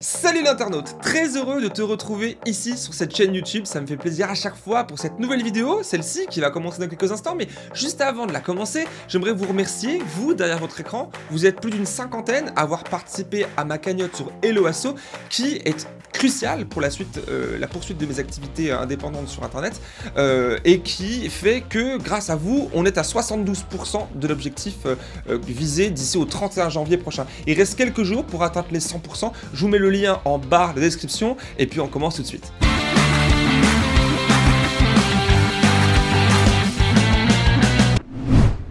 Salut l'internaute, très heureux de te retrouver ici sur cette chaîne YouTube, ça me fait plaisir à chaque fois pour cette nouvelle vidéo, celle-ci qui va commencer dans quelques instants, mais juste avant de la commencer, j'aimerais vous remercier, vous derrière votre écran, vous êtes plus d'une cinquantaine à avoir participé à ma cagnotte sur Hello Asso, qui est cruciale pour la poursuite de mes activités indépendantes sur internet, et qui fait que grâce à vous, on est à 72% de l'objectif visé d'ici au 31 janvier prochain. Il reste quelques jours pour atteindre les 100%, je vous mets le lien en barre de description et puis on commence tout de suite.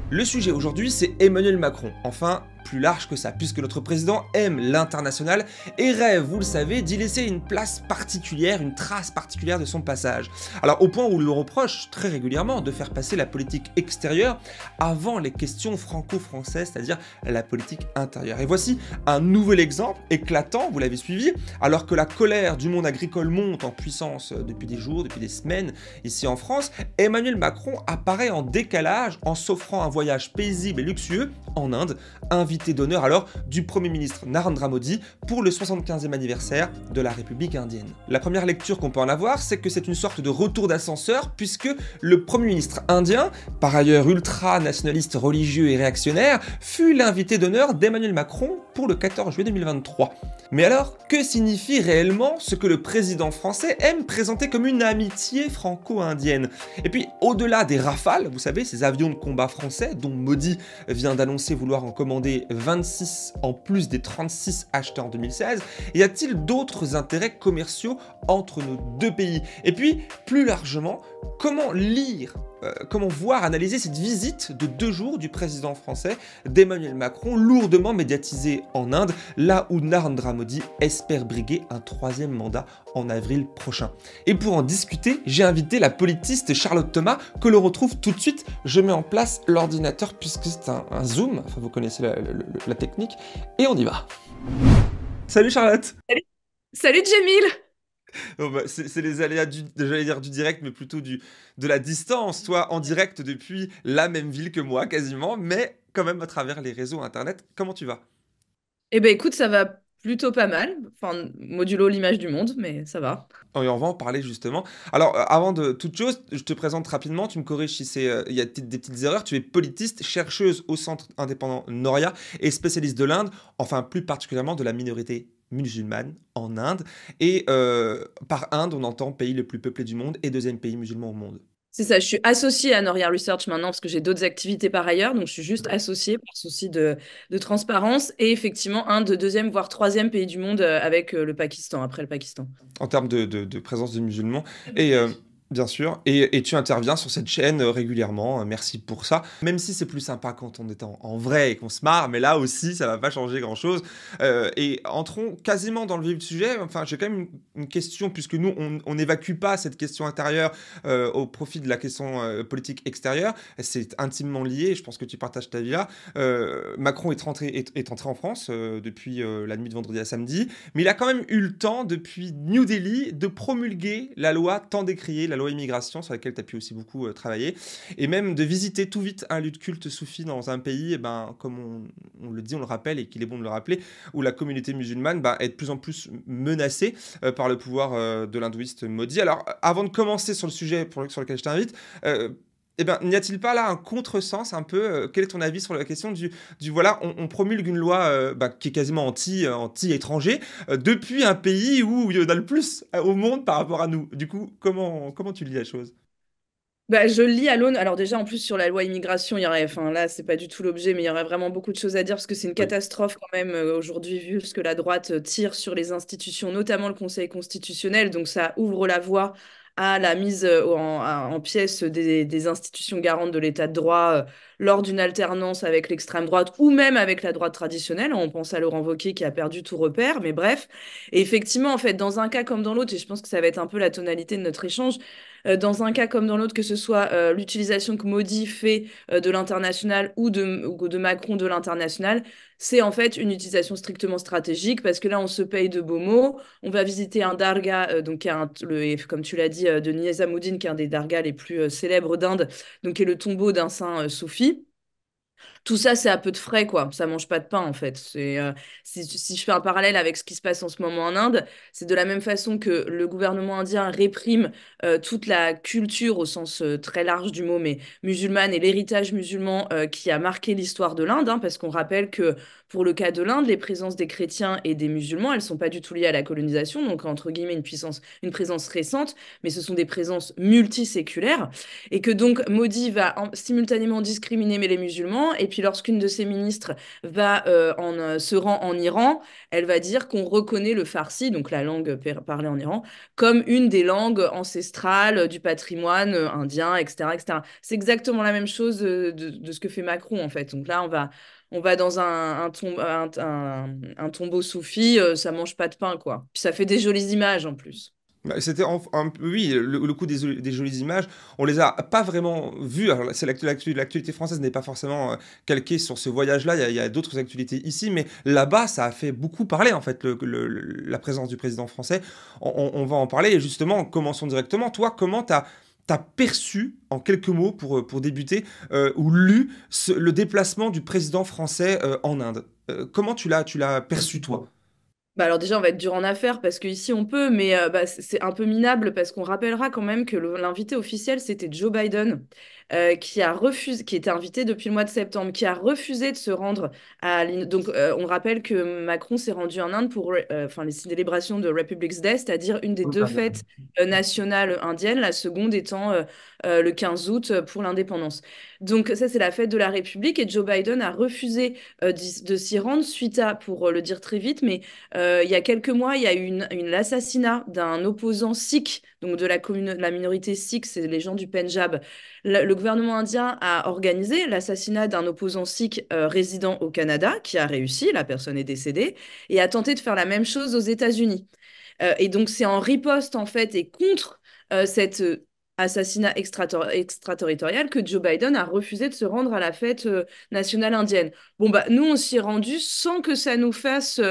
Le sujet aujourd'hui, c'est Emmanuel Macron. Enfin, plus large que ça, puisque notre président aime l'international et rêve, vous le savez, d'y laisser une place particulière, une trace particulière de son passage. Alors au point où on lui reproche très régulièrement de faire passer la politique extérieure avant les questions franco-françaises, c'est-à-dire la politique intérieure. Et voici un nouvel exemple éclatant, vous l'avez suivi, alors que la colère du monde agricole monte en puissance depuis des jours, depuis des semaines ici en France, Emmanuel Macron apparaît en décalage en s'offrant un voyage paisible et luxueux en Inde, invité d'honneur alors du Premier ministre Narendra Modi pour le 75e anniversaire de la République indienne. La première lecture qu'on peut en avoir, c'est que c'est une sorte de retour d'ascenseur puisque le Premier ministre indien, par ailleurs ultra-nationaliste religieux et réactionnaire, fut l'invité d'honneur d'Emmanuel Macron pour le 14 juillet 2023. Mais alors, que signifie réellement ce que le président français aime présenter comme une amitié franco-indienne? Et puis, au-delà des Rafales, vous savez, ces avions de combat français dont Modi vient d'annoncer vouloir en commander 26 en plus des 36 achetés en 2016, y a-t-il d'autres intérêts commerciaux entre nos deux pays? Et puis, plus largement, comment lire comment voir, analyser cette visite de 2 jours du président français d'Emmanuel Macron, lourdement médiatisée en Inde, là où Narendra Modi espère briguer un 3e mandat en avril prochain. Et pour en discuter, j'ai invité la politiste Charlotte Thomas, que l'on retrouve tout de suite. Je mets en place l'ordinateur puisque c'est un Zoom, enfin vous connaissez la technique, et on y va. Salut Charlotte! Salut, Salut Jamil! Oh bah, c'est les aléas j'allais dire du direct, mais plutôt de la distance. Toi, en direct depuis la même ville que moi, quasiment, mais quand même à travers les réseaux internet. Comment tu vas? Eh ben écoute, ça va plutôt pas mal. Enfin, modulo l'image du monde, mais ça va. Oh, et on va en parler justement. Alors, avant de toute chose, je te présente rapidement, tu me corriges si il y a des petites erreurs. Tu es politiste, chercheuse au Centre indépendant Noria et spécialiste de l'Inde, enfin plus particulièrement de la minorité musulmane en Inde. Et par Inde, on entend pays le plus peuplé du monde et deuxième pays musulman au monde. C'est ça, je suis associée à Noria Research maintenant parce que j'ai d'autres activités par ailleurs, donc je suis juste associée par souci de transparence et effectivement un de deuxième voire troisième pays du monde avec le Pakistan, après le Pakistan. En termes de présence de musulmans. Et bien sûr, et tu interviens sur cette chaîne régulièrement, merci pour ça. Même si c'est plus sympa quand on est en vrai et qu'on se marre, mais là aussi, ça va pas changer grand-chose. Et entrons quasiment dans le vif du sujet. Enfin, j'ai quand même une question, puisque nous, on n'évacue pas cette question intérieure au profit de la question politique extérieure. C'est intimement lié, je pense que tu partages ta vie là. Macron est entré en France depuis la nuit de vendredi à samedi, mais il a quand même eu le temps, depuis New Delhi, de promulguer la loi tant décriée, la loi immigration, sur laquelle tu as pu aussi beaucoup travailler, et même de visiter tout vite un lieu de culte soufi dans un pays, et ben, comme on le dit, on le rappelle, et qu'il est bon de le rappeler, où la communauté musulmane est de plus en plus menacée par le pouvoir de l'hindouiste Modi. Alors, avant de commencer sur le sujet sur lequel je t'invite, eh ben, n'y a-t-il pas là un contresens un peu quel est ton avis sur la question du voilà, on promulgue une loi qui est quasiment anti-étranger depuis un pays où il y en a le plus au monde par rapport à nous. Du coup, comment tu lis la chose? Bah, je lis à l'aune. Alors déjà, en plus, sur la loi immigration, il y aurait, enfin là, c'est pas du tout l'objet, mais il y aurait vraiment beaucoup de choses à dire parce que c'est une Oui. catastrophe quand même aujourd'hui, vu ce que la droite tire sur les institutions, notamment le Conseil constitutionnel. Donc ça ouvre la voie à la mise en pièces des institutions garantes de l'état de droit lors d'une alternance avec l'extrême droite ou même avec la droite traditionnelle. On pense à Laurent Wauquiez qui a perdu tout repère, mais bref. Et effectivement, en fait, dans un cas comme dans l'autre, et je pense que ça va être un peu la tonalité de notre échange, dans un cas comme dans l'autre, que ce soit l'utilisation que Modi fait de l'international ou de Macron de l'international, c'est en fait une utilisation strictement stratégique parce que là, on se paye de beaux mots. On va visiter un darga, donc qui est comme tu l'as dit, de Nizamuddin, qui est un des dargas les plus célèbres d'Inde, donc qui est le tombeau d'un saint soufi. Tout ça, c'est à peu de frais, quoi. Ça mange pas de pain, en fait. Si je fais un parallèle avec ce qui se passe en ce moment en Inde, c'est de la même façon que le gouvernement indien réprime toute la culture au sens très large du mot, mais musulmane et l'héritage musulman qui a marqué l'histoire de l'Inde, hein, parce qu'on rappelle que pour le cas de l'Inde, les présences des chrétiens et des musulmans, elles sont pas du tout liées à la colonisation, donc entre guillemets une présence récente, mais ce sont des présences multiséculaires et que donc Modi va simultanément discriminer les musulmans, et puis lorsqu'une de ses ministres se rend en Iran, elle va dire qu'on reconnaît le farsi, donc la langue parlée en Iran, comme une des langues ancestrales du patrimoine indien, etc., etc. C'est exactement la même chose de ce que fait Macron, en fait. Donc là, on va dans un tombeau soufi, ça mange pas de pain, quoi. Puis ça fait des jolies images en plus. Bah, c'était oui, le coup des jolies images, on les a pas vraiment vues. Alors, l'actualité française n'est pas forcément calquée sur ce voyage-là. Il y a d'autres actualités ici, mais là-bas, ça a fait beaucoup parler en fait la présence du président français. On va en parler et justement, commençons directement. Toi, comment t'as perçu, en quelques mots pour débuter, ou lu le déplacement du président français en Inde? Comment tu l'as perçu toi? Bah alors déjà, on va être dur en affaires parce qu'ici on peut, mais bah, c'est un peu minable parce qu'on rappellera quand même que l'invité officiel, c'était Joe Biden, qui a refusé, qui était invité depuis le mois de septembre, qui a refusé de se rendre Donc on rappelle que Macron s'est rendu en Inde pour enfin, les célébrations de Republic's Day, c'est-à-dire une des deux fêtes nationales indiennes, la seconde étant le 15 août pour l'indépendance. Donc ça, c'est la fête de la République et Joe Biden a refusé de s'y rendre suite à, pour le dire très vite, mais il y a quelques mois, il y a eu l'assassinat d'un opposant sikh, donc de la minorité sikh, c'est les gens du Pendjab. Le gouvernement indien a organisé l'assassinat d'un opposant sikh résident au Canada, qui a réussi, la personne est décédée, et a tenté de faire la même chose aux États-Unis. Et donc, c'est en riposte, en fait, et contre cet assassinat extraterritorial que Joe Biden a refusé de se rendre à la fête nationale indienne. Bon, bah, nous, on s'y est rendus sans que ça nous fasse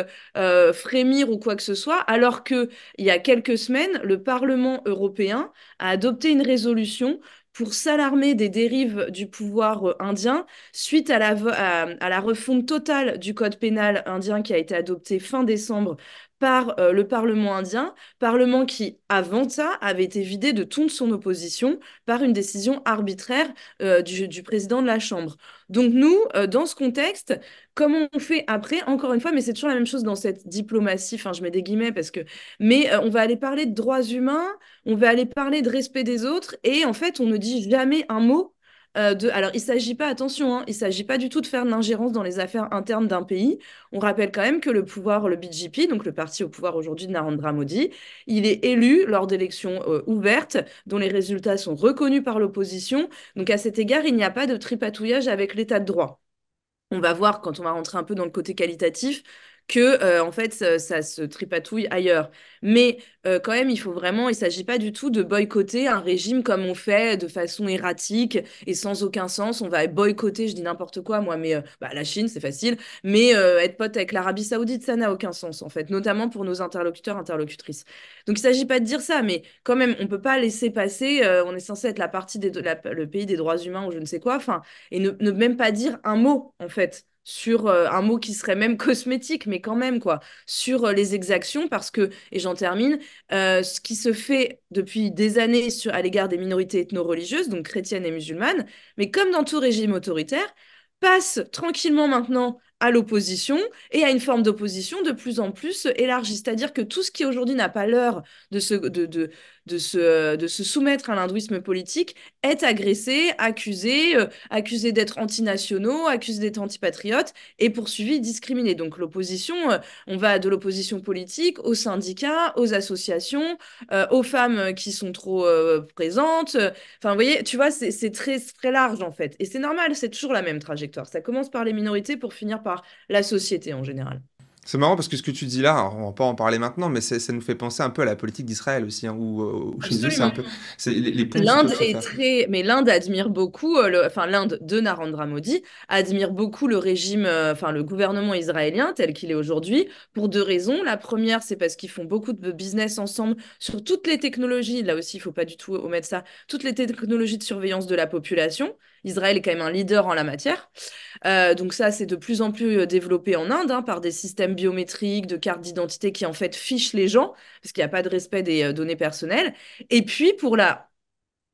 frémir ou quoi que ce soit, alors que il y a quelques semaines, le Parlement européen a adopté une résolution pour s'alarmer des dérives du pouvoir indien suite à la refonte totale du code pénal indien qui a été adoptée fin décembre par le Parlement indien, Parlement qui, avant ça, avait été vidé de toute son opposition par une décision arbitraire du président de la Chambre. Donc nous, dans ce contexte, comment on fait après, encore une fois, mais c'est toujours la même chose dans cette diplomatie, enfin je mets des guillemets parce que, mais on va aller parler de droits humains, on va aller parler de respect des autres, et en fait, on ne dit jamais un mot alors, il ne s'agit pas, attention, hein, il ne s'agit pas du tout de faire de l'ingérence dans les affaires internes d'un pays. On rappelle quand même que le pouvoir, le BJP, donc le parti au pouvoir aujourd'hui de Narendra Modi, il est élu lors d'élections ouvertes, dont les résultats sont reconnus par l'opposition. Donc, à cet égard, il n'y a pas de tripatouillage avec l'état de droit. On va voir quand on va rentrer un peu dans le côté qualitatif que en fait ça se tripatouille ailleurs. Mais quand même, il faut vraiment, il s'agit pas du tout de boycotter un régime comme on fait de façon erratique et sans aucun sens. On va boycotter, je dis n'importe quoi moi, mais bah, la Chine c'est facile, mais être pote avec l'Arabie Saoudite ça n'a aucun sens en fait, notamment pour nos interlocuteurs interlocutrices. Donc il s'agit pas de dire ça, mais quand même on peut pas laisser passer. On est censé être la partie le pays des droits humains ou je ne sais quoi, enfin et ne même pas dire un mot, en fait, sur un mot qui serait même cosmétique, mais quand même, quoi, sur les exactions, parce que, et j'en termine, ce qui se fait depuis des années à l'égard des minorités ethno-religieuses, donc chrétiennes et musulmanes, mais comme dans tout régime autoritaire, passe tranquillement maintenant à l'opposition et à une forme d'opposition de plus en plus élargie. C'est-à-dire que tout ce qui aujourd'hui n'a pas l'heure de se soumettre à l'hindouisme politique est agressé, accusé d'être antinationaux, accusé d'être antipatriotes et poursuivi, discriminé. Donc l'opposition, on va de l'opposition politique aux syndicats, aux associations, aux femmes qui sont trop présentes. Enfin, vous voyez, tu vois, c'est très, très large en fait. Et c'est normal, c'est toujours la même trajectoire. Ça commence par les minorités pour finir par la société en général. C'est marrant parce que ce que tu dis là, alors, on va pas en parler maintenant, mais ça nous fait penser un peu à la politique d'Israël aussi, hein, où chez eux, c'est un Absolument. peu, les ponts L'Inde peuvent se est faire. très, mais l'Inde admire beaucoup, enfin l'Inde de Narendra Modi admire beaucoup le régime, enfin le gouvernement israélien tel qu'il est aujourd'hui pour deux raisons. La première, c'est parce qu'ils font beaucoup de business ensemble sur toutes les technologies. Là aussi, il faut pas du tout omettre ça. Toutes les technologies de surveillance de la population. Israël est quand même un leader en la matière. Donc ça, c'est de plus en plus développé en Inde, hein, par des systèmes biométriques, de cartes d'identité qui en fait fichent les gens parce qu'il n'y a pas de respect des données personnelles. Et puis pour la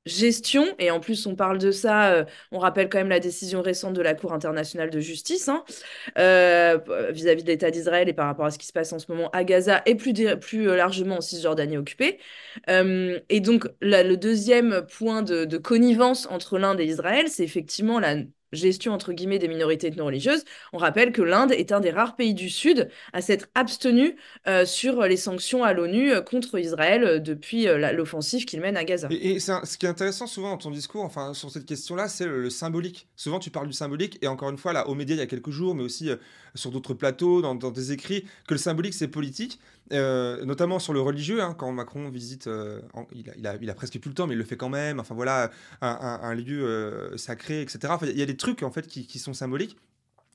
gestion, et en plus on parle de ça, on rappelle quand même la décision récente de la Cour internationale de justice, hein, vis-à-vis de l'État d'Israël et par rapport à ce qui se passe en ce moment à Gaza et plus largement en Cisjordanie occupée. Et donc le deuxième point de connivence entre l'Inde et Israël, c'est effectivement la gestion entre guillemets des minorités ethno-religieuses. On rappelle que l'Inde est un des rares pays du Sud à s'être abstenu sur les sanctions à l'ONU contre Israël depuis l'offensive qu'il mène à Gaza. Ce qui est intéressant souvent dans ton discours, enfin sur cette question-là, c'est le symbolique. Souvent tu parles du symbolique, et encore une fois, là, aux médias il y a quelques jours, mais aussi sur d'autres plateaux, dans des écrits, que le symbolique c'est politique, notamment sur le religieux, hein, quand Macron visite, il a presque plus le temps, mais il le fait quand même, enfin voilà, un lieu sacré, etc. Enfin, il y a des trucs en fait qui sont symboliques.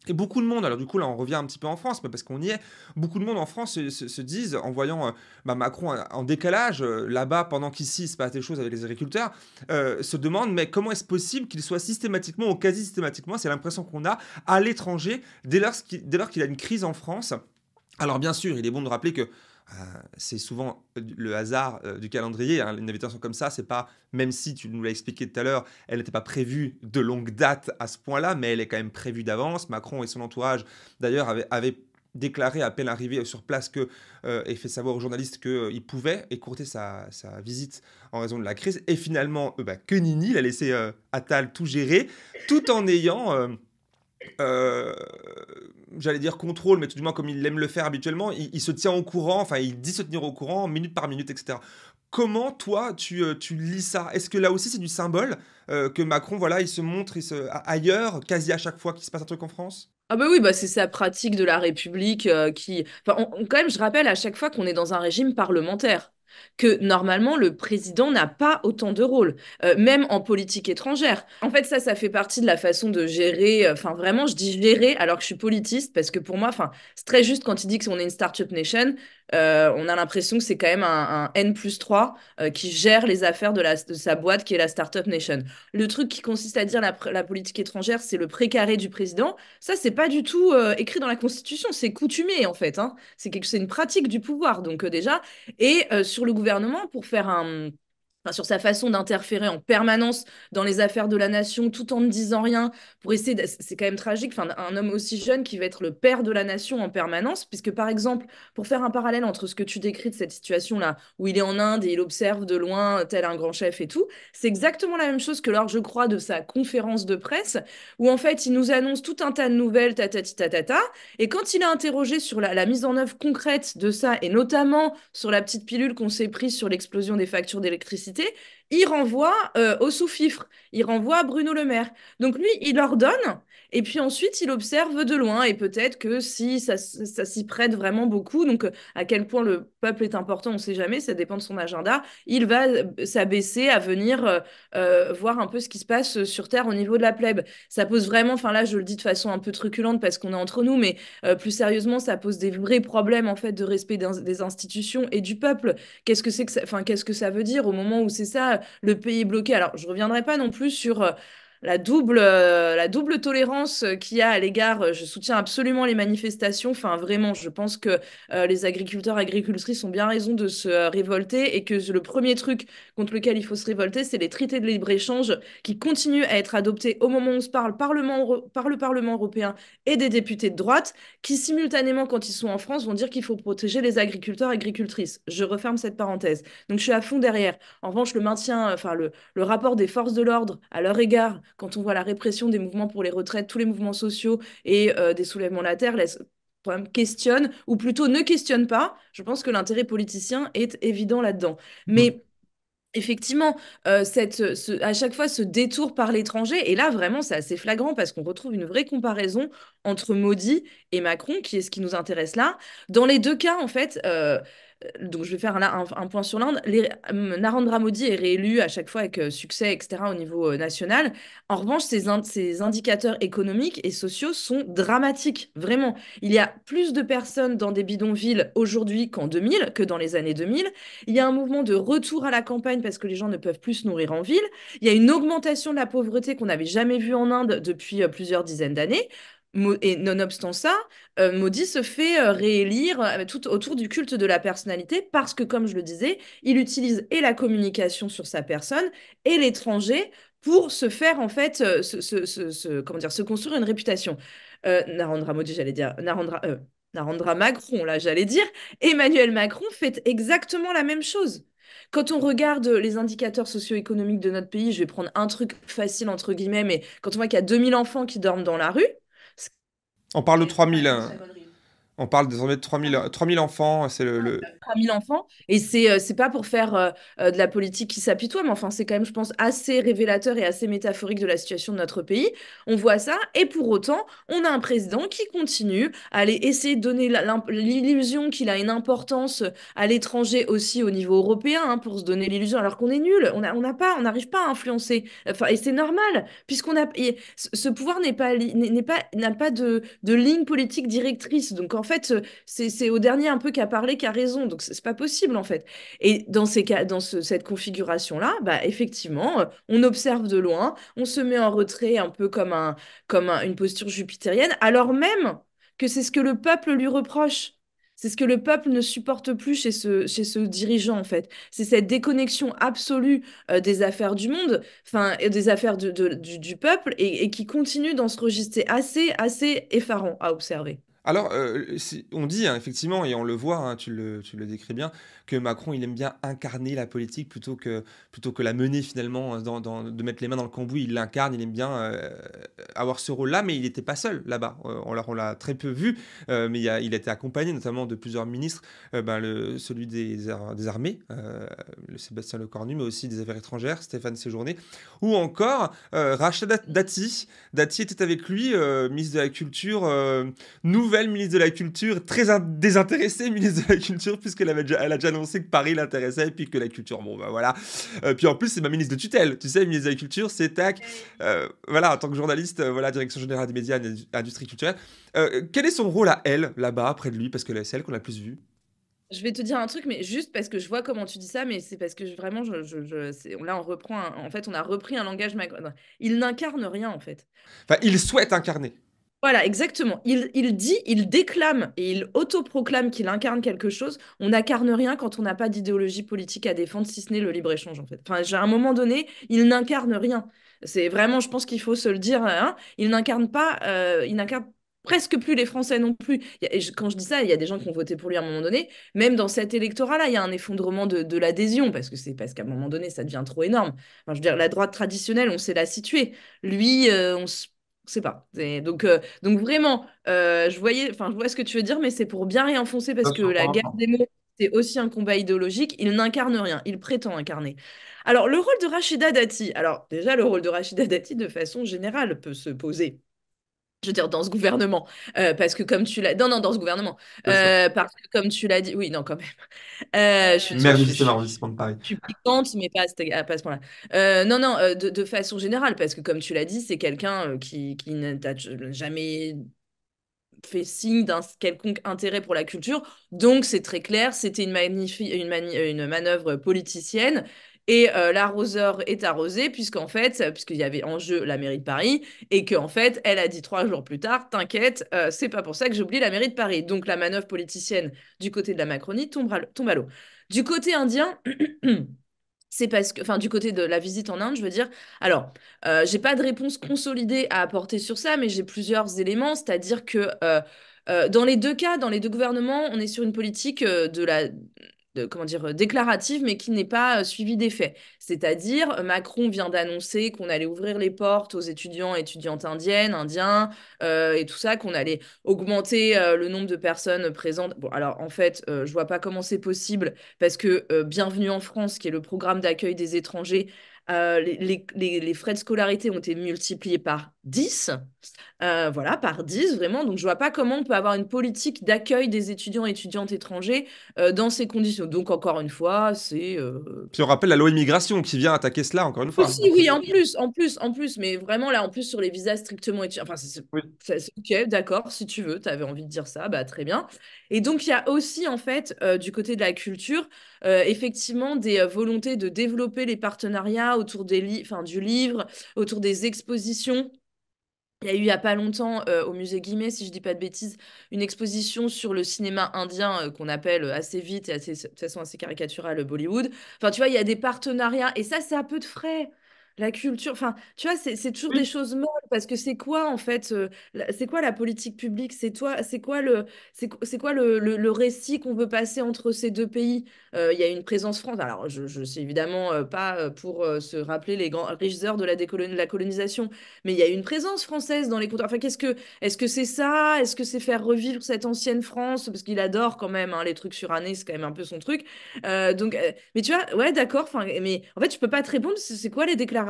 Et beaucoup de monde, alors du coup là on revient un petit peu en France, mais parce qu'on y est, beaucoup de monde en France se disent, en voyant Macron en décalage, là-bas, pendant qu'ici il se passe des choses avec les agriculteurs, se demandent mais comment est-ce possible qu'il soit systématiquement, ou quasi systématiquement, c'est l'impression qu'on a, à l'étranger, dès lors qu'il a une crise en France. Alors bien sûr, il est bon de rappeler que c'est souvent le hasard du calendrier, hein. Une invitation comme ça, c'est pas, même si tu nous l'as expliqué tout à l'heure, elle n'était pas prévue de longue date à ce point-là, mais elle est quand même prévue d'avance. Macron et son entourage, d'ailleurs, avaient déclaré à peine arrivé sur place et fait savoir aux journalistes qu'il pouvait écourter sa visite en raison de la crise. Et finalement, que nini, il a laissé Attal tout gérer, tout en ayant euh, j'allais dire contrôle, mais tout du moins comme il aime le faire habituellement, il se tient au courant, enfin il dit se tenir au courant minute par minute, etc. Comment toi tu lis ça? Est-ce que là aussi c'est du symbole que Macron, voilà, il se montre ailleurs, quasi à chaque fois qu'il se passe un truc en France? Ah bah oui, bah c'est sa pratique de la République qui... Enfin, quand même, je rappelle à chaque fois qu'on est dans un régime parlementaire, que normalement, le président n'a pas autant de rôle, même en politique étrangère. En fait, ça fait partie de la façon de gérer, enfin vraiment, je dis gérer alors que je suis politiste, parce que pour moi, enfin, c'est très juste quand il dit qu'on est une startup nation, on a l'impression que c'est quand même un N+3 qui gère les affaires de sa boîte qui est la startup nation. Le truc qui consiste à dire la politique étrangère, c'est le précaré du président. Ça, c'est pas du tout écrit dans la Constitution, c'est coutumé en fait, hein. C'est une pratique du pouvoir, donc déjà. Et sur le gouvernement, pour faire un, enfin, sur sa façon d'interférer en permanence dans les affaires de la nation tout en ne disant rien, pour essayer c'est quand même tragique, enfin, un homme aussi jeune qui va être le père de la nation en permanence, puisque par exemple, pour faire un parallèle entre ce que tu décris de cette situation-là, où il est en Inde et il observe de loin tel un grand chef et tout, c'est exactement la même chose que lors, je crois, de sa conférence de presse, où en fait, il nous annonce tout un tas de nouvelles, tatati tatata, et quand il est interrogé sur la mise en œuvre concrète de ça, et notamment sur la petite pilule qu'on s'est prise sur l'explosion des factures d'électricité, il renvoie au sous-fifre, il renvoie à Bruno Le Maire. Donc lui, il ordonne, et puis ensuite, il observe de loin, et peut-être que si ça s'y prête vraiment beaucoup, donc à quel point le peuple est important, on ne sait jamais, ça dépend de son agenda, il va s'abaisser à venir voir un peu ce qui se passe sur Terre au niveau de la plèbe. Ça pose vraiment, enfin là, je le dis de façon un peu truculente parce qu'on est entre nous, mais plus sérieusement, ça pose des vrais problèmes en fait de respect des institutions et du peuple. Enfin, qu'est-ce que ça veut dire au moment où c'est ça, le pays est bloqué? Alors, je reviendrai pas non plus sur la double tolérance qu'il y a à l'égard. Je soutiens absolument les manifestations. Enfin, vraiment, je pense que les agriculteurs, agricultrices ont bien raison de se révolter et que le premier truc contre lequel il faut se révolter, c'est les traités de libre-échange qui continuent à être adoptés au moment où on se parle par le Parlement européen et des députés de droite qui, simultanément, quand ils sont en France, vont dire qu'il faut protéger les agriculteurs, agricultrices. Je referme cette parenthèse. Donc, je suis à fond derrière. En revanche, le maintien, enfin, le rapport des forces de l'ordre à leur égard, quand on voit la répression des mouvements pour les retraites, tous les mouvements sociaux et des soulèvements de la terre, laisse quand même questionne, ou plutôt ne questionne pas. Je pense que l'intérêt politicien est évident là-dedans. Mm. Mais effectivement, à chaque fois ce détour par l'étranger, et là vraiment c'est assez flagrant parce qu'on retrouve une vraie comparaison entre Modi et Macron, qui est ce qui nous intéresse là. Dans les deux cas, en fait, donc je vais faire là un point sur l'Inde. Narendra Modi est réélu à chaque fois avec succès, etc., au niveau national. En revanche, ces indicateurs économiques et sociaux sont dramatiques, vraiment. Il y a plus de personnes dans des bidonvilles aujourd'hui qu'en 2000, que dans les années 2000. Il y a un mouvement de retour à la campagne parce que les gens ne peuvent plus se nourrir en ville. Il y a une augmentation de la pauvreté qu'on n'avait jamais vue en Inde depuis plusieurs dizaines d'années. Et nonobstant ça, Modi se fait réélire tout autour du culte de la personnalité parce que, comme je le disais, il utilise et la communication sur sa personne et l'étranger pour se faire, en fait, comment dire, se construire une réputation. Narendra Modi, j'allais dire, Narendra Macron, là, j'allais dire, Emmanuel Macron fait exactement la même chose. Quand on regarde les indicateurs socio-économiques de notre pays, je vais prendre un truc facile, entre guillemets, mais quand on voit qu'il y a 2000 enfants qui dorment dans la rue, On parle de c'est 3000, une très bonne rime. on parle désormais de 3000 enfants, c'est le... 3000 enfants. Et c'est pas pour faire de la politique qui s'apitoie, mais enfin, c'est quand même, je pense, assez révélateur et assez métaphorique de la situation de notre pays. On voit ça, et pour autant, on a un président qui continue à aller essayer de donner l'illusion qu'il a une importance à l'étranger aussi au niveau européen, hein, pour se donner l'illusion, alors qu'on est nul. On n'arrive pas à influencer. Enfin, et c'est normal, puisqu'on a, et ce pouvoir n'a pas de ligne politique directrice. Donc, en fait, c'est au dernier un peu qui a parlé, qui a raison. Donc, c'est pas possible, en fait. Et dans ces cas, cette configuration-là, bah, effectivement, on observe de loin, on se met en retrait un peu comme une posture jupitérienne, alors même que c'est ce que le peuple lui reproche. C'est ce que le peuple ne supporte plus chez ce dirigeant, en fait. C'est cette déconnexion absolue des affaires du monde, enfin, et des affaires du peuple, et qui continue dans ce registre. C'est assez effarant à observer. Alors, on dit hein, effectivement, et on le voit, hein, tu le décris bien, que Macron, il aime bien incarner la politique plutôt que la mener finalement, de mettre les mains dans le cambouis. Il l'incarne, il aime bien avoir ce rôle-là, mais il n'était pas seul là-bas. On l'a très peu vu, mais il a été accompagné notamment de plusieurs ministres, celui des armées, le Sébastien Lecornu, mais aussi des affaires étrangères, Stéphane Séjourné, ou encore Rachida Dati. Dati était avec lui, ministre de la Culture. Nouvelle ministre de la Culture, très désintéressée ministre de la Culture, elle a déjà annoncé que Paris l'intéressait, et puis que la culture, bon bah voilà. Puis en plus, c'est ma ministre de tutelle, tu sais, ministre de la Culture, c'est tac. Voilà, en tant que journaliste, voilà, direction générale des médias et de l'industrie culturelle. Quel est son rôle à elle, là-bas, près de lui, parce que c'est elle qu'on a le plus vue. Je vais te dire un truc, mais juste parce que je vois comment tu dis ça, mais c'est parce que vraiment, là, en fait, on a repris un langage macron. Il n'incarne rien, en fait. Enfin, il souhaite incarner. Voilà, exactement. Il dit, il déclame et il autoproclame qu'il incarne quelque chose. On n'incarne rien quand on n'a pas d'idéologie politique à défendre, si ce n'est le libre-échange, en fait. Enfin, à un moment donné, il n'incarne rien. C'est vraiment, je pense qu'il faut se le dire, hein. Il n'incarne pas, il n'incarne presque plus les Français non plus. Quand je dis ça, il y a des gens qui ont voté pour lui à un moment donné. Même dans cet électorat-là, il y a un effondrement de l'adhésion, parce qu'à un moment donné, ça devient trop énorme. Enfin, je veux dire, la droite traditionnelle, on sait la situer. Lui, on sait pas. Donc vraiment, je vois ce que tu veux dire, mais c'est pour bien réenfoncer parce Bien que sûr, la on guerre entend. des mots, c'est aussi un combat idéologique. Il n'incarne rien, il prétend incarner. Alors, le rôle de Rachida Dati, alors déjà, le rôle de Rachida Dati, de façon générale, peut se poser. Je veux dire, dans ce gouvernement. Parce que comme tu l'as... Non, non, dans ce gouvernement. Bien sûr. Parce que comme tu l'as dit... Oui, non, quand même. Maire du 7e arrondissement de Paris. Je suis piquante, mais pas à ce point-là. Non, non, de façon générale, parce que comme tu l'as dit, c'est quelqu'un qui n'a jamais fait signe d'un quelconque intérêt pour la culture. Donc, c'est très clair, c'était une manœuvre politicienne. Et l'arroseur est arrosé, puisqu'il y avait en jeu la mairie de Paris, et qu'en fait, elle a dit 3 jours plus tard, t'inquiète, c'est pas pour ça que j'ai oublié la mairie de Paris. Donc, la manœuvre politicienne du côté de la Macronie tombe à l'eau. Du côté indien, c'est parce que, enfin, du côté de la visite en Inde, je veux dire. Alors, j'ai pas de réponse consolidée à apporter sur ça, mais j'ai plusieurs éléments, c'est-à-dire que dans les deux cas, dans les deux gouvernements, on est sur une politique comment dire, déclarative, mais qui n'est pas suivie des faits. C'est-à-dire, Macron vient d'annoncer qu'on allait ouvrir les portes aux étudiants et étudiantes indiennes, indiens, et tout ça, qu'on allait augmenter le nombre de personnes présentes. Bon, alors en fait, je vois pas comment c'est possible, parce que Bienvenue en France, qui est le programme d'accueil des étrangers, les frais de scolarité ont été multipliés par 10. Voilà, par 10 vraiment. Donc, je vois pas comment on peut avoir une politique d'accueil des étudiants et étudiantes étrangers dans ces conditions. Donc, encore une fois, c'est... Puis on rappelle la loi immigration qui vient attaquer cela, encore une fois. Aussi, oui, en plus, mais vraiment, là, en plus, sur les visas strictement étudiants. Enfin, Oui. ok, d'accord, si tu veux, tu avais envie de dire ça, bah très bien. Et donc, il y a aussi, en fait, du côté de la culture, effectivement, des volontés de développer les partenariats autour enfin, du livre, autour des expositions. Il y a eu il n'y a pas longtemps au musée Guimet, si je dis pas de bêtises, une exposition sur le cinéma indien qu'on appelle assez vite et de façon assez caricaturale Bollywood. Enfin, tu vois, il y a des partenariats et ça, c'est à peu de frais. La culture, enfin, tu vois, c'est toujours des Oui. choses molles parce que c'est quoi en fait, c'est quoi la politique publique? C'est quoi le récit qu'on veut passer entre ces deux pays? Il y a une présence France. Alors, je sais évidemment pas pour se rappeler les grands riches heures de la colonisation, mais il y a une présence française dans les comptoirs. Enfin, est-ce que c'est ça? Est-ce que c'est faire revivre cette ancienne France? Parce qu'il adore quand même hein, les trucs surannés, c'est quand même un peu son truc. Mais tu vois, ouais, d'accord. Enfin, mais en fait, je peux pas te répondre. C'est quoi les déclarations?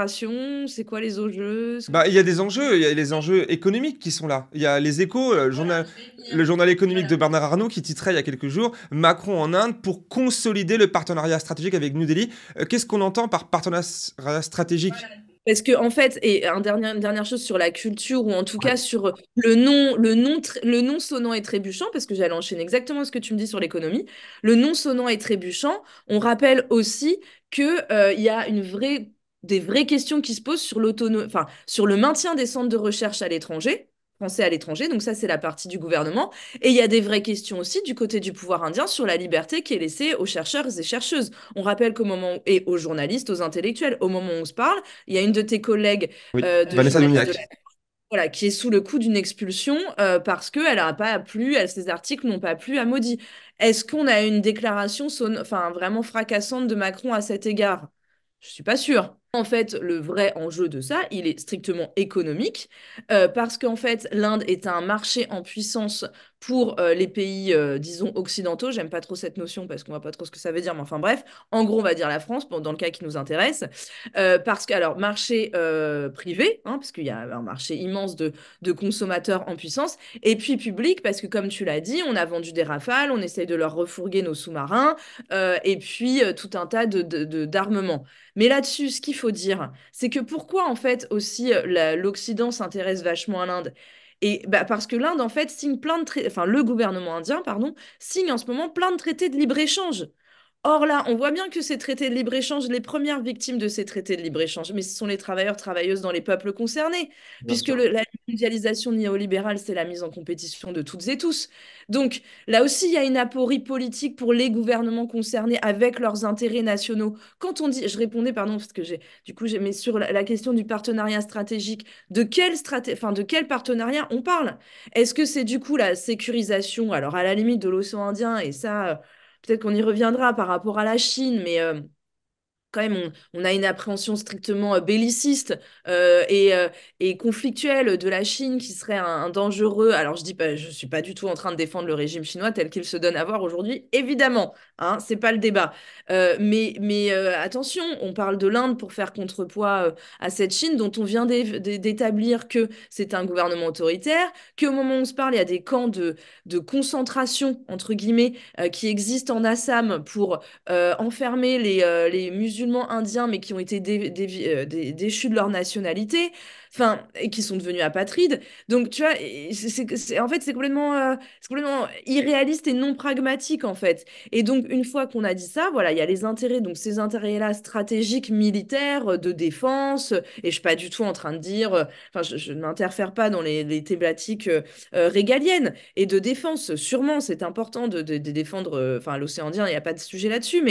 C'est quoi les enjeux? Bah, il y a des enjeux, il y a les enjeux économiques qui sont là. Il y a les échos, le journal économique de Bernard Arnault qui titrait il y a quelques jours Macron en Inde pour consolider le partenariat stratégique avec New Delhi. Qu'est-ce qu'on entend par partenariat stratégique? Parce que en fait, et une dernière chose sur la culture, ou en tout Ouais. cas sur le nom sonnant et trébuchant, parce que j'allais enchaîner exactement ce que tu me dis sur l'économie, le nom sonnant et trébuchant, on rappelle aussi que il y a des vraies questions qui se posent sur enfin, sur le maintien des centres de recherche à l'étranger, français à l'étranger, donc ça c'est la partie du gouvernement, et il y a des vraies questions aussi du côté du pouvoir indien sur la liberté qui est laissée aux chercheurs et chercheuses. On rappelle et aux journalistes, aux intellectuels, au moment où on se parle, il y a une de tes collègues Oui, de Vanessa journaliste Douniac. voilà, qui est sous le coup d'une expulsion parce qu'elle n'a pas plu, ses articles n'ont pas plu à Maudit. Est-ce qu'on a une déclaration enfin, vraiment fracassante de Macron à cet égard? Je suis pas sûre. En fait, le vrai enjeu de ça, il est strictement économique, parce qu'en fait, l'Inde est un marché en puissance pour les pays, disons, occidentaux. J'aime pas trop cette notion parce qu'on voit pas trop ce que ça veut dire, mais enfin bref, en gros, on va dire la France, dans le cas qui nous intéresse. Parce que, alors, marché privé, hein, parce qu'il y a un marché immense de consommateurs en puissance, et puis public, parce que, comme tu l'as dit, on a vendu des Rafales, on essaye de leur refourguer nos sous-marins, et puis tout un tas d'armements. Mais là-dessus, ce qu'il faut dire, c'est que pourquoi, en fait, aussi, l'Occident s'intéresse vachement à l'Inde? Et bah, parce que l'Inde, en fait, signe plein de traités, enfin, le gouvernement indien, pardon, signe en ce moment plein de traités de libre-échange. Or là, on voit bien que ces traités de libre-échange, les premières victimes de ces traités de libre-échange, mais ce sont les travailleurs, travailleuses dans les peuples concernés, Bien puisque sûr. la mondialisation néolibérale, c'est la mise en compétition de toutes et tous. Donc là aussi, il y a une aporie politique pour les gouvernements concernés avec leurs intérêts nationaux. Quand on dit, je répondais, pardon, parce que mais sur la question du partenariat stratégique, enfin, de quel partenariat on parle? Est-ce que c'est du coup la sécurisation, alors à la limite de l'océan Indien, et ça... peut-être qu'on y reviendra par rapport à la Chine, mais quand même, on a une appréhension strictement belliciste et conflictuelle de la Chine qui serait un dangereux. Alors, je dis pas, je suis pas du tout en train de défendre le régime chinois tel qu'il se donne à voir aujourd'hui, évidemment, hein, c'est pas le débat. Mais attention, on parle de l'Inde pour faire contrepoids à cette Chine dont on vient d'établir que c'est un gouvernement autoritaire, qu'au moment où on se parle, il y a des camps de concentration, entre guillemets, qui existent en Assam pour enfermer les musulmans indiens, mais qui ont été déchus de leur nationalité, enfin, et qui sont devenus apatrides. Donc, tu vois, en fait, c'est complètement irréaliste et non pragmatique, en fait. Et donc, une fois qu'on a dit ça, voilà, il y a les intérêts, donc ces intérêts-là stratégiques, militaires, de défense, et je suis pas du tout en train de dire, enfin, je n'interfère pas dans les thématiques régaliennes et de défense. Sûrement, c'est important de défendre, enfin, l'océan Indien, il n'y a pas de sujet là-dessus,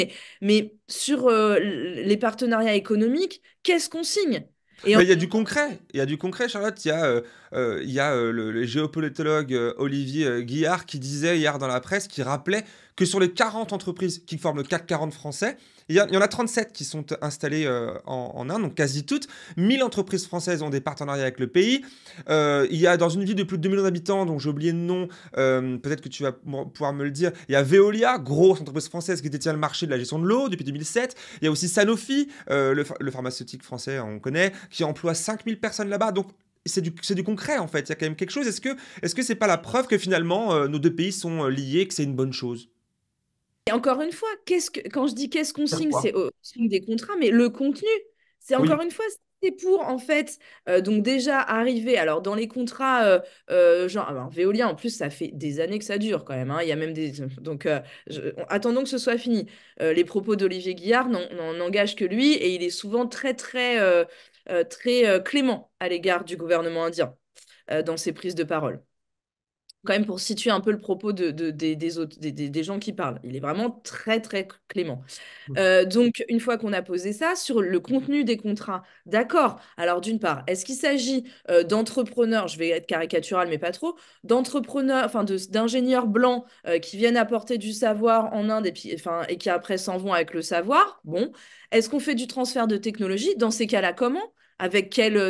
mais sur les partenariats économiques, qu'est-ce qu'on signe? Et Bah, il y a du concret, il y a du concret, Charlotte. Il y a le géopolitologue Olivier Guillard qui disait hier dans la presse, qui rappelait que sur les 40 entreprises qui forment le CAC 40 français, il y en a 37 qui sont installées en Inde, donc quasi toutes. 1000 entreprises françaises ont des partenariats avec le pays. Il y a dans une ville de plus de 2 millions d'habitants, dont j'ai oublié le nom, peut-être que tu vas pouvoir me le dire, il y a Veolia, grosse entreprise française qui détient le marché de la gestion de l'eau depuis 2007. Il y a aussi Sanofi, le pharmaceutique français, on connaît, qui emploie 5000 personnes là-bas. Donc c'est du concret en fait, il y a quand même quelque chose. Est-ce que c'est pas la preuve que finalement nos deux pays sont liés, que c'est une bonne chose? Et encore une fois, quand je dis qu'est-ce qu'on Faire signe, quoi? c'est signe des contrats, mais le contenu, c'est Oui. encore une fois, c'est pour en fait, donc déjà arriver. Alors dans les contrats, genre, alors, Veolia en plus, ça fait des années que ça dure quand même, hein, il y a même des. Donc attendons que ce soit fini. Les propos d'Olivier Guillard n'engagent que lui et il est souvent très clément à l'égard du gouvernement indien dans ses prises de parole quand même pour situer un peu le propos des autres, des gens qui parlent. Il est vraiment très clément. Donc, une fois qu'on a posé ça, sur le contenu des contrats, d'accord. Alors, d'une part, est-ce qu'il s'agit d'entrepreneurs, je vais être caricatural, mais pas trop, d'entrepreneurs, enfin d'ingénieurs blancs qui viennent apporter du savoir en Inde et, puis, enfin, et qui après s'en vont avec le savoir? Bon. Est-ce qu'on fait du transfert de technologie? Dans ces cas-là, comment?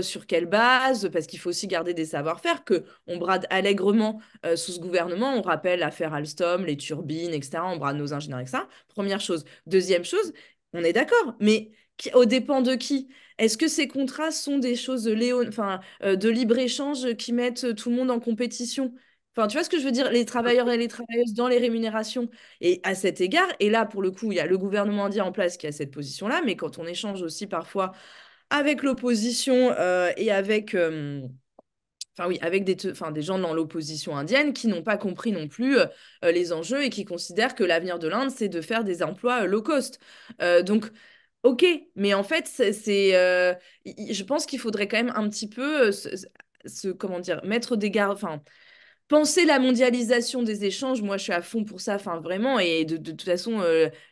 Sur quelle base? Parce qu'il faut aussi garder des savoir-faire que on brade allègrement sous ce gouvernement. On rappelle l'affaire Alstom, les turbines, etc. On brade nos ingénieurs, etc. Première chose. Deuxième chose, on est d'accord, mais aux dépens de qui? Est-ce que ces contrats sont des choses de libre-échange qui mettent tout le monde en compétition? Enfin, tu vois ce que je veux dire? Les travailleurs et les travailleuses dans les rémunérations. Et à cet égard, et là, pour le coup, il y a le gouvernement indien en place qui a cette position-là, mais quand on échange aussi parfois avec l'opposition et avec, enfin oui, avec des gens dans l'opposition indienne qui n'ont pas compris non plus les enjeux et qui considèrent que l'avenir de l'Inde, c'est de faire des emplois low cost. Donc, ok, mais en fait, je pense qu'il faudrait quand même un petit peu comment dire, mettre des gardes, enfin, penser la mondialisation des échanges, moi je suis à fond pour ça, enfin vraiment, et de toute façon,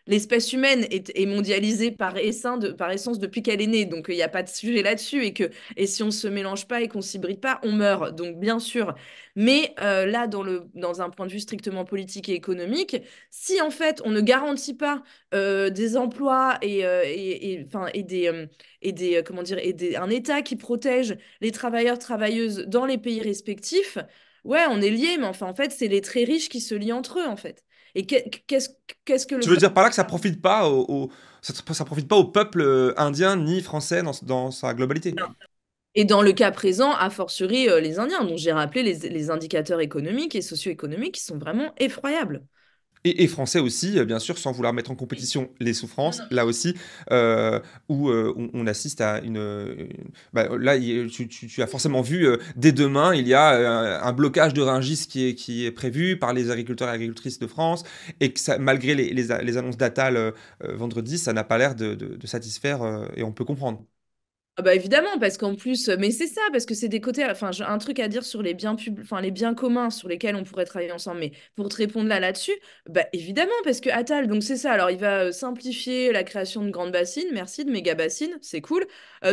l'espèce humaine est mondialisée par essence depuis qu'elle est née, donc il n'y a pas de sujet là-dessus, et si on ne se mélange pas et qu'on ne s'hybride pas, on meurt, donc bien sûr. Mais là, dans un point de vue strictement politique et économique, si en fait on ne garantit pas des emplois enfin, comment dire, un État qui protège les travailleurs, travailleuses dans les pays respectifs, ouais, on est liés, mais enfin, en fait, c'est les très riches qui se lient entre eux, en fait. Et qu'est-ce que le Tu veux peuple... dire par là que ça profite pas ça profite pas au peuple indien ni français dans sa globalité? Et dans le cas présent, a fortiori, les Indiens, dont j'ai rappelé les indicateurs économiques et socio-économiques qui sont vraiment effroyables. Et français aussi, bien sûr, sans vouloir mettre en compétition les souffrances, là aussi, où on assiste à bah, là, tu as forcément vu, dès demain, il y a un blocage de Rungis qui est prévu par les agriculteurs et agricultrices de France, et que ça, malgré les annonces d'Attal vendredi, ça n'a pas l'air de satisfaire, et on peut comprendre. Ah bah évidemment, parce qu'en plus, mais c'est ça, parce que c'est des côtés, enfin, j'ai un truc à dire sur les biens enfin, les biens communs sur lesquels on pourrait travailler ensemble, mais pour te répondre là-dessus, bah évidemment, parce que Attal, donc c'est ça, alors il va simplifier la création de grandes bassines, merci, de méga bassines, c'est cool,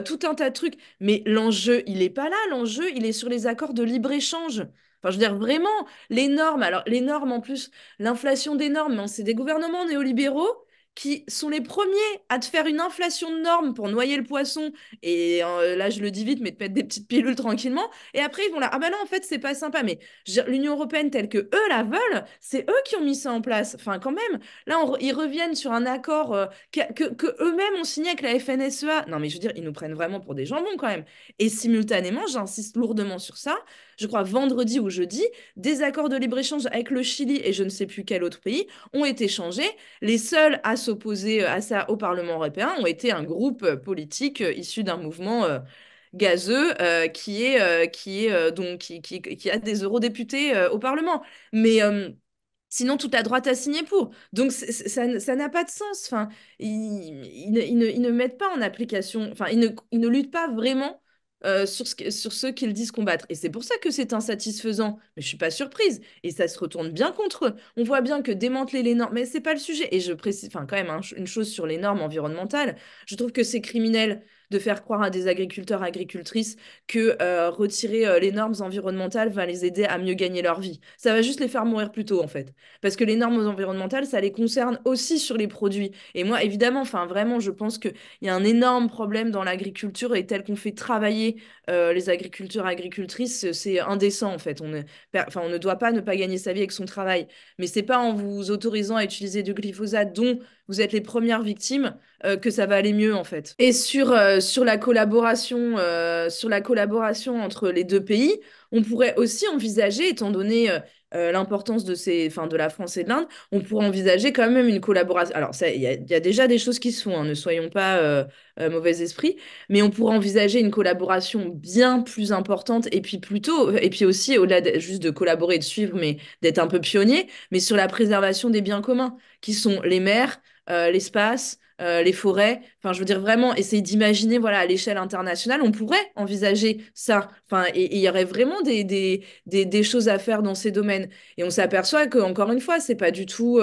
tout un tas de trucs, mais l'enjeu, il est pas là, l'enjeu, il est sur les accords de libre-échange. Enfin, je veux dire, vraiment, les normes, alors les normes en plus, l'inflation des normes, non, c'est des gouvernements néolibéraux qui sont les premiers à te faire une inflation de normes pour noyer le poisson et là, je le dis vite, mais te mettre des petites pilules tranquillement. Et après, ils vont là, ah ben non, en fait, c'est pas sympa. Mais l'Union européenne, telle que eux la veulent, c'est eux qui ont mis ça en place. Enfin, quand même, là, ils reviennent sur un accord que eux-mêmes ont signé avec la FNSEA. Non, mais je veux dire, ils nous prennent vraiment pour des jambons quand même. Et simultanément, j'insiste lourdement sur ça, je crois vendredi ou jeudi, des accords de libre-échange avec le Chili et je ne sais plus quel autre pays ont été changés. Les seuls à s'opposer à ça au Parlement européen ont été un groupe politique issu d'un mouvement gazeux qui a des eurodéputés au Parlement. Mais sinon, toute la droite a signé pour. Donc, ça n'a pas de sens. Enfin, ils ne mettent pas en application, enfin, ils ne luttent pas vraiment sur ceux qu'ils disent combattre. Et c'est pour ça que c'est insatisfaisant. Mais je suis pas surprise. Et ça se retourne bien contre eux. On voit bien que démanteler les normes, mais c'est pas le sujet. Et je précise, enfin, quand même, hein, une chose sur les normes environnementales, je trouve que c'est criminel de faire croire à des agriculteurs, agricultrices que retirer les normes environnementales va les aider à mieux gagner leur vie. Ça va juste les faire mourir plus tôt, en fait. Parce que les normes environnementales, ça les concerne aussi sur les produits. Et moi, évidemment, enfin, vraiment, je pense qu'il y a un énorme problème dans l'agriculture et tel qu'on fait travailler les agriculteurs, agricultrices, c'est indécent, en fait. Enfin, on ne doit pas ne pas gagner sa vie avec son travail. Mais c'est pas en vous autorisant à utiliser du glyphosate dont vous êtes les premières victimes que ça va aller mieux en fait. Et sur la collaboration entre les deux pays, on pourrait aussi envisager, étant donné l'importance enfin, de la France et de l'Inde, on pourrait envisager quand même une collaboration. Alors, il y a déjà des choses qui se font, hein, ne soyons pas mauvais esprit, mais on pourrait envisager une collaboration bien plus importante et puis plutôt, et puis aussi, au-delà juste de collaborer et de suivre, mais d'être un peu pionnier, mais sur la préservation des biens communs, qui sont les mers, l'espace, les forêts. Enfin, je veux dire vraiment essayer d'imaginer, voilà, à l'échelle internationale, on pourrait envisager ça. Enfin, et il y aurait vraiment des choses à faire dans ces domaines. Et on s'aperçoit que, encore une fois, c'est pas du tout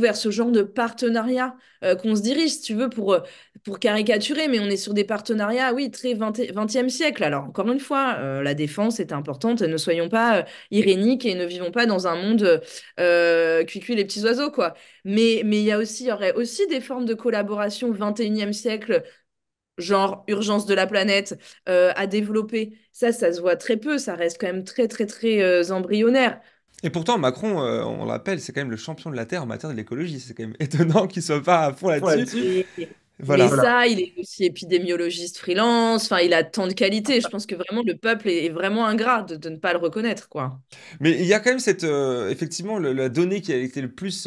vers ce genre de partenariat qu'on se dirige, si tu veux, pour caricaturer, mais on est sur des partenariats, oui, très 20e siècle. Alors, encore une fois, la défense est importante. Ne soyons pas iréniques et ne vivons pas dans un monde cuicui les petits oiseaux, quoi. Mais il y aurait aussi des formes de collaboration 21e siècle, genre urgence de la planète, à développer. Ça se voit très peu. Ça reste quand même très, très, très embryonnaire. Et pourtant, Macron, on l'appelle, c'est quand même le champion de la Terre en matière de l'écologie. C'est quand même étonnant qu'il soit pas à fond là-dessus. Et- Mais Voilà. ça, il est aussi épidémiologiste freelance. Enfin, il a tant de qualités. Je pense que vraiment, le peuple est vraiment ingrat de ne pas le reconnaître, quoi. Mais il y a quand même cette, effectivement, la donnée qui a été le plus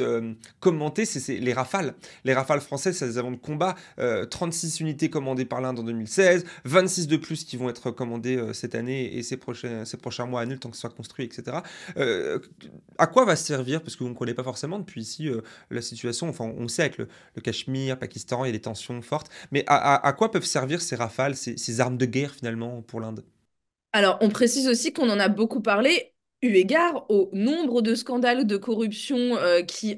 commentée, c'est les Rafales. Les Rafales françaises, c'est des avions de combat. 36 unités commandées par l'Inde en 2016, 26 de plus qui vont être commandées cette année et ces prochains mois à nul tant que ce soit construit, etc. Euh, à quoi va se servir? Parce qu'on ne connaît pas forcément depuis ici la situation. Enfin, on sait avec le Cachemire, Pakistan, il y a des tensions fortes. Mais à quoi peuvent servir ces Rafales, ces armes de guerre finalement pour l'Inde? Alors, on précise aussi qu'on en a beaucoup parlé, eu égard au nombre de scandales de corruption qui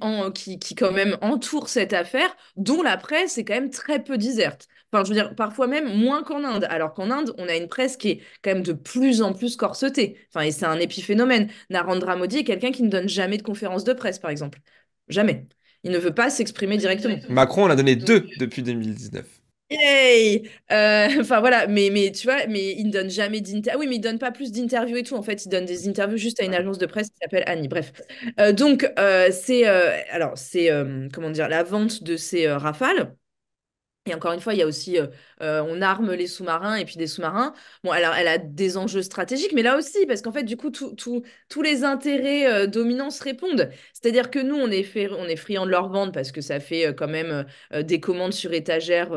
quand même entourent cette affaire, dont la presse est quand même très peu diserte. Enfin, je veux dire, parfois même moins qu'en Inde. Alors qu'en Inde, on a une presse qui est quand même de plus en plus corsetée. Enfin, et c'est un épiphénomène. Narendra Modi est quelqu'un qui ne donne jamais de conférence de presse, par exemple. Jamais. Il ne veut pas s'exprimer directement. Macron en a donné deux depuis 2019. Yay! Enfin voilà, mais tu vois, mais il ne donne jamais d'interview. Ah oui, mais il donne pas plus d'interviews et tout. En fait, il donne des interviews juste à une agence de presse qui s'appelle Annie. Bref. Donc, c'est comment dire, la vente de ces Rafales. Et encore une fois, il y a aussi, on arme les sous-marins et puis des sous-marins. Bon, alors, elle a des enjeux stratégiques, mais là aussi, parce qu'en fait, du coup, tous les intérêts dominants se répondent. C'est-à-dire que nous, on est friands de leur vente parce que ça fait quand même des commandes sur étagère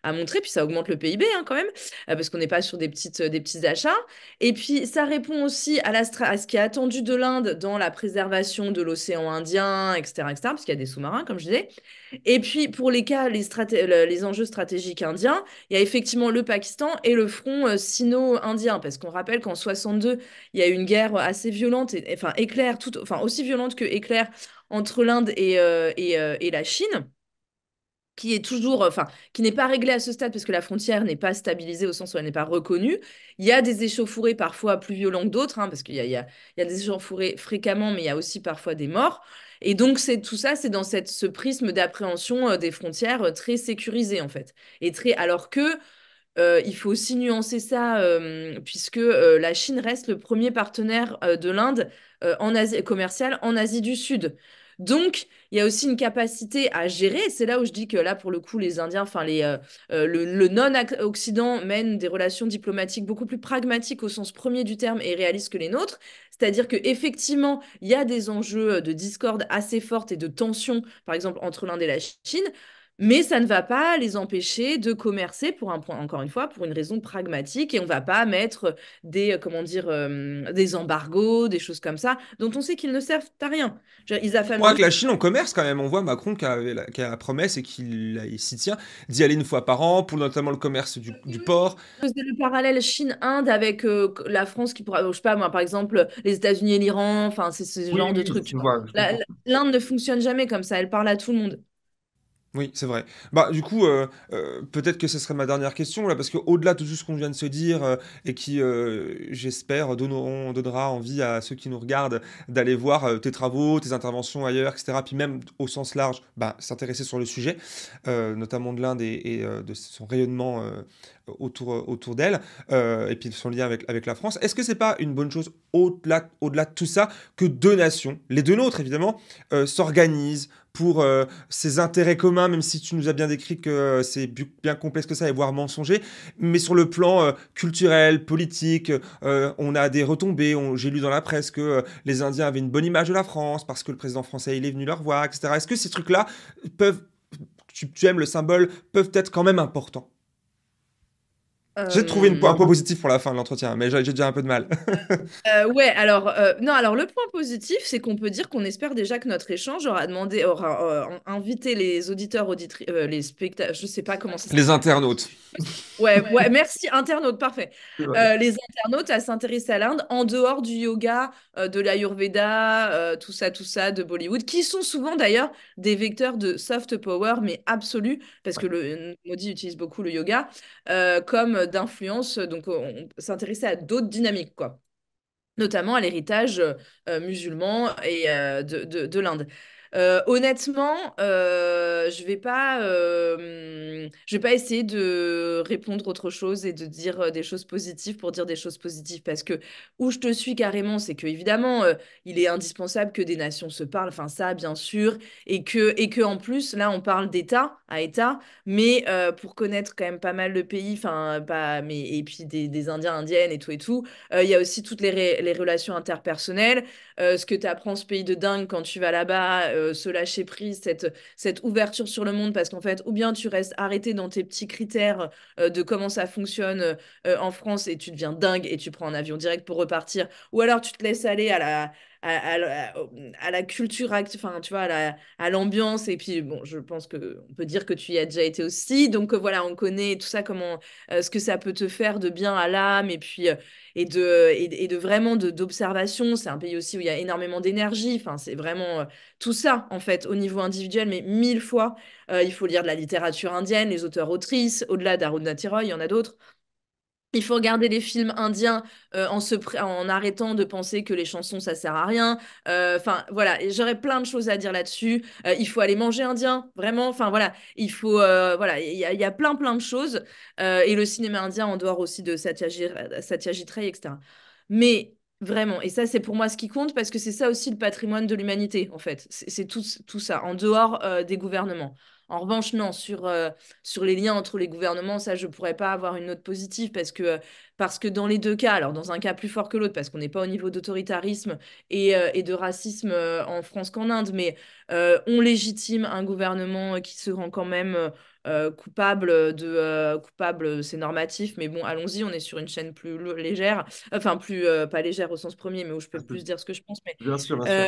à montrer, puis ça augmente le PIB hein, quand même, parce qu'on n'est pas sur des petits achats. Et puis, ça répond aussi à ce qui est attendu de l'Inde dans la préservation de l'océan Indien, etc., parce qu'il y a des sous-marins, comme je disais. Et puis, pour les cas, les enjeux stratégiques indiens, il y a effectivement le Pakistan et le front sino-indien. Parce qu'on rappelle qu'en 62, il y a eu une guerre assez violente, enfin, enfin, aussi violente que éclair entre l'Inde et la Chine qui est toujours, enfin, qui n'est pas réglée à ce stade parce que la frontière n'est pas stabilisée au sens où elle n'est pas reconnue. Il y a des échauffourées parfois plus violents que d'autres, hein, parce qu'il y a des échauffourées fréquemment, mais il y a aussi parfois des morts. Et donc, tout ça, c'est dans ce prisme d'appréhension des frontières très sécurisé, en fait. Alors que il faut aussi nuancer ça, puisque la Chine reste le premier partenaire de l'Inde en Asie commercial en Asie du Sud. Donc, il y a aussi une capacité à gérer. Et c'est là où je dis que là, pour le coup, les Indiens, enfin le non-Occident mène des relations diplomatiques beaucoup plus pragmatiques au sens premier du terme et réalistes que les nôtres. C'est-à-dire qu'effectivement, il y a des enjeux de discorde assez fortes et de tensions, par exemple, entre l'Inde et la Chine. Mais ça ne va pas les empêcher de commercer pour un point, encore une fois, pour une raison pragmatique. Et on ne va pas mettre comment dire, des embargos, des choses comme ça, dont on sait qu'ils ne servent à rien. Ils Je crois affament que la Chine en commerce quand même. On voit Macron qui a la promesse et il s'y tient d'y aller une fois par an pour notamment le commerce du porc. faisait le parallèle Chine-Inde avec la France qui pourrait, je sais pas moi, par exemple, les États-Unis et l'Iran, enfin, c'est ce Oui, genre de oui, trucs. Tu je vois. vois, je comprends. L'Inde ne fonctionne jamais comme ça, elle parle à tout le monde. Oui, c'est vrai. Bah, du coup, peut-être que ce serait ma dernière question là, parce que au-delà de tout ce qu'on vient de se dire et qui, j'espère, donnera envie à ceux qui nous regardent d'aller voir tes travaux, tes interventions ailleurs, etc. Puis même au sens large, bah, s'intéresser sur le sujet, notamment de l'Inde et de son rayonnement autour d'elle, et puis de son lien avec la France. Est-ce que c'est pas une bonne chose au-delà de tout ça que deux nations, les deux nôtres évidemment, s'organisent pour ces intérêts communs, même si tu nous as bien décrit que c'est bien complexe que ça et voire mensonger, mais sur le plan culturel, politique, on a des retombées. J'ai lu dans la presse que les Indiens avaient une bonne image de la France parce que le président français il est venu leur voir, etc. Est-ce que ces trucs-là peuvent, tu aimes le symbole, peuvent être quand même importants? J'ai trouvé un point positif pour la fin de l'entretien, mais j'ai déjà un peu de mal. Ouais, alors, non, alors le point positif, c'est qu'on peut dire qu'on espère déjà que notre échange aura invité les auditeurs, les spectateurs, je sais pas comment ça Les s'appelle. internautes. Ouais, ouais, merci, internaute, parfait. C'est vrai. Les internautes à s'intéresser à l'Inde en dehors du yoga, de l'Ayurveda, tout ça, de Bollywood, qui sont souvent d'ailleurs des vecteurs de soft power, mais absolu, parce Ouais. que Modi utilise beaucoup le yoga, comme d'influence, donc on s'intéresser à d'autres dynamiques, quoi, notamment à l'héritage musulman et de l'Inde. Honnêtement, je vais pas essayer de répondre autre chose et de dire des choses positives pour dire des choses positives parce que où je te suis carrément, c'est que évidemment, il est indispensable que des nations se parlent, enfin ça, bien sûr, et que en plus, là, on parle d'État à État, mais pour connaître quand même pas mal de pays, enfin pas, mais et puis des Indiens, Indiennes et tout. Il y a aussi toutes les relations interpersonnelles, ce que tu apprends ce pays de dingue quand tu vas là-bas, ce lâcher prise, cette ouverture sur le monde, parce qu'en fait, ou bien tu restes arrêté dans tes petits critères de comment ça fonctionne en France et tu deviens dingue et tu prends un avion direct pour repartir, ou alors tu te laisses aller à la culture, enfin, tu vois, à l'ambiance. Et puis, bon, je pense que on peut dire que tu y as déjà été aussi. Donc, voilà, on connaît tout ça, comment, ce que ça peut te faire de bien à l'âme. Et puis, et de vraiment d'observation. C'est un pays aussi où il y a énormément d'énergie. Enfin, c'est vraiment tout ça, en fait, au niveau individuel, mais mille fois. Il faut lire de la littérature indienne, les auteurs-autrices, au-delà d'Arundhati Roy, il y en a d'autres. Il faut regarder les films indiens en arrêtant de penser que les chansons, ça sert à rien. Enfin, voilà, et j'aurais plein de choses à dire là-dessus. Il faut aller manger indien, vraiment. Enfin, voilà, voilà, il y a plein de choses. Et le cinéma indien en dehors aussi de Satyajit Ray, etc. Mais vraiment, et ça, c'est pour moi ce qui compte parce que c'est ça aussi le patrimoine de l'humanité, en fait. C'est tout ça, en dehors des gouvernements. En revanche, non, sur les liens entre les gouvernements, ça, je pourrais pas avoir une note positive parce que dans les deux cas, alors dans un cas plus fort que l'autre, parce qu'on n'est pas au niveau d'autoritarisme et de racisme en France qu'en Inde, mais on légitime un gouvernement qui se rend quand même coupable, c'est normatif, mais bon, allons-y, on est sur une chaîne plus légère, enfin plus pas légère au sens premier, mais où je peux plus dire ce que je pense, mais Bien sûr, bien euh,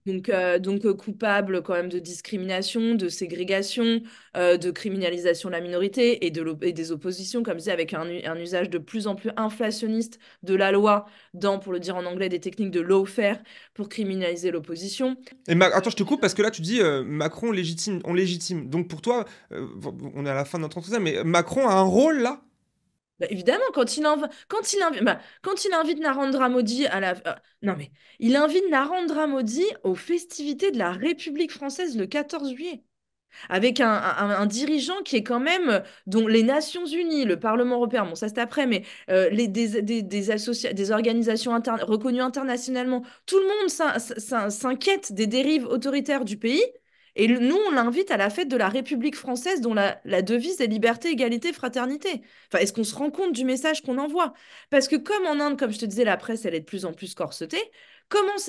sûr. donc coupable quand même de discrimination, de ségrégation, de criminalisation de la minorité et des oppositions, comme je disais, avec un usage de plus en plus inflationniste de la loi pour le dire en anglais, des techniques de lawfare pour criminaliser l'opposition. Et attends, je te coupe parce que là tu dis Macron légitime, on légitime. Donc pour toi, on est à la fin de notre entretien, mais Macron a un rôle là? Bah, évidemment, quand il invite Narendra Modi non mais, il invite Narendra Modi aux festivités de la République française le 14 juillet. Avec un dirigeant qui est quand même, dont les Nations Unies, le Parlement européen, bon ça c'est après, mais des organisations reconnues internationalement, tout le monde s'inquiète des dérives autoritaires du pays. Et nous, on l'invite à la fête de la République française dont la devise est liberté, égalité, fraternité. Enfin, est-ce qu'on se rend compte du message qu'on envoie? Parce que comme en Inde, comme je te disais, la presse, elle est de plus en plus corsetée,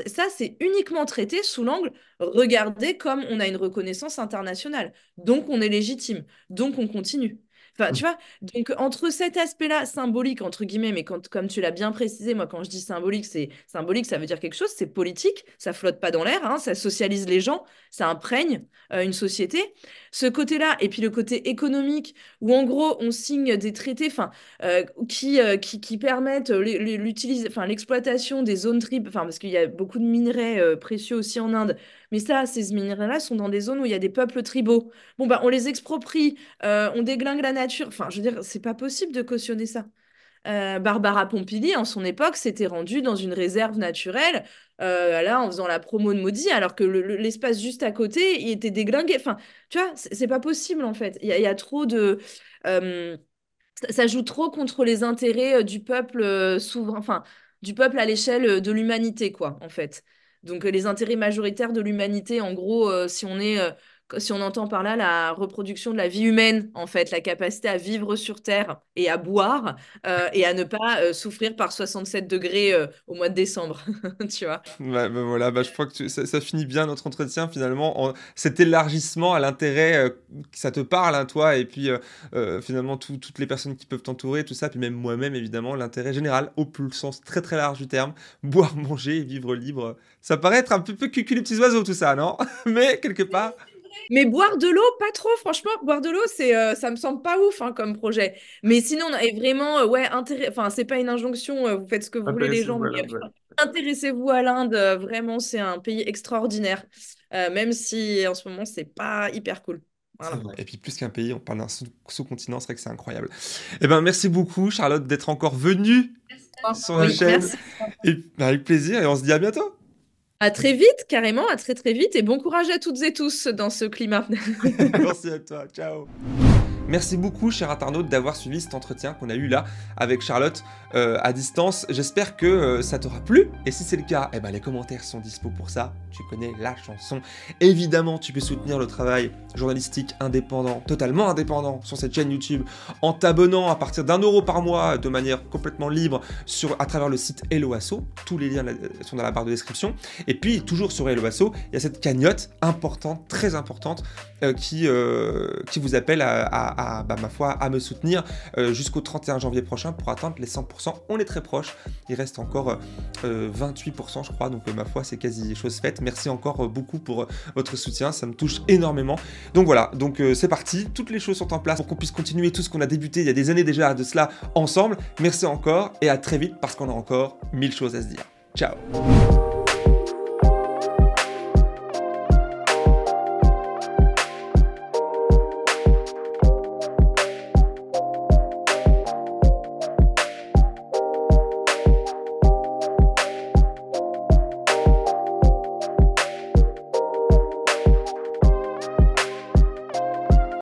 ça, c'est uniquement traité sous l'angle regardez comme on a une reconnaissance internationale. Donc, on est légitime. Donc, on continue. Enfin, tu vois, donc entre cet aspect-là symbolique, entre guillemets, mais comme tu l'as bien précisé, moi, quand je dis symbolique, c'est symbolique, ça veut dire quelque chose, c'est politique, ça flotte pas dans l'air, hein, ça socialise les gens, ça imprègne une société. Ce côté-là, et puis le côté économique, où en gros, on signe des traités qui permettent enfin, l'exploitation des zones tribales, enfin, parce qu'il y a beaucoup de minerais précieux aussi en Inde, Mais ça, ces minéraux-là sont dans des zones où il y a des peuples tribaux. Bon, bah, on les exproprie, on déglingue la nature. Enfin, je veux dire, c'est pas possible de cautionner ça. Barbara Pompili, en son époque, s'était rendue dans une réserve naturelle, là, en faisant la promo de Maudit, alors que l'espace juste à côté, il était déglingué. Enfin, tu vois, c'est pas possible, en fait. Il y a trop de... euh, ça joue trop contre les intérêts du peuple souverain, enfin, du peuple à l'échelle de l'humanité, quoi, en fait. Donc, les intérêts majoritaires de l'humanité, en gros, si on entend par là la reproduction de la vie humaine, en fait, la capacité à vivre sur Terre et à boire et à ne pas souffrir par 67 degrés au mois de décembre, tu vois. Ouais, bah voilà, bah je crois que ça finit bien notre entretien finalement, cet élargissement à l'intérêt, que ça te parle, hein, toi, et puis finalement toutes les personnes qui peuvent t'entourer, tout ça, puis même moi-même évidemment, l'intérêt général au plus sens très très large du terme, boire, manger et vivre libre. Ça paraît être un peu cucu les petits oiseaux tout ça, non? Mais quelque part, Mais boire de l'eau, pas trop, franchement. Boire de l'eau, ça me semble pas ouf hein, comme projet. Mais sinon, on est vraiment, ouais, enfin, c'est pas une injonction, vous faites ce que vous voulez les gens, intéressez-vous à mais l'Inde, ouais. intéressez-vous à l'Inde, vraiment, c'est un pays extraordinaire. Même si en ce moment, c'est pas hyper cool. C'est Voilà. vrai. Et puis plus qu'un pays, on parle d'un sous-continent, c'est vrai que c'est incroyable. Eh ben merci beaucoup Charlotte d'être encore venue sur la Oui, chaîne, merci. et bah, avec plaisir, et on se dit à bientôt. À très vite, carrément, à très très vite, et bon courage à toutes et tous dans ce climat. Merci à toi, ciao. Merci beaucoup, cher internaute, d'avoir suivi cet entretien qu'on a eu là avec Charlotte à distance. J'espère que ça t'aura plu. Et si c'est le cas, eh ben, les commentaires sont dispo pour ça. Tu connais la chanson. Évidemment, tu peux soutenir le travail journalistique indépendant, totalement indépendant, sur cette chaîne YouTube en t'abonnant à partir d'1 € par mois de manière complètement libre à travers le site Hello Asso. Tous les liens sont dans la barre de description. Et puis, toujours sur Hello Asso, il y a cette cagnotte importante, très importante, qui vous appelle bah, ma foi, à me soutenir jusqu'au 31 janvier prochain pour atteindre les 100%. On est très proche. Il reste encore 28%, je crois. Donc, ma foi, c'est quasi chose faite. Merci encore beaucoup pour votre soutien. Ça me touche énormément. Donc, voilà. Donc, c'est parti. Toutes les choses sont en place pour qu'on puisse continuer tout ce qu'on a débuté il y a des années déjà de cela ensemble. Merci encore et à très vite parce qu'on a encore 1000 choses à se dire. Ciao!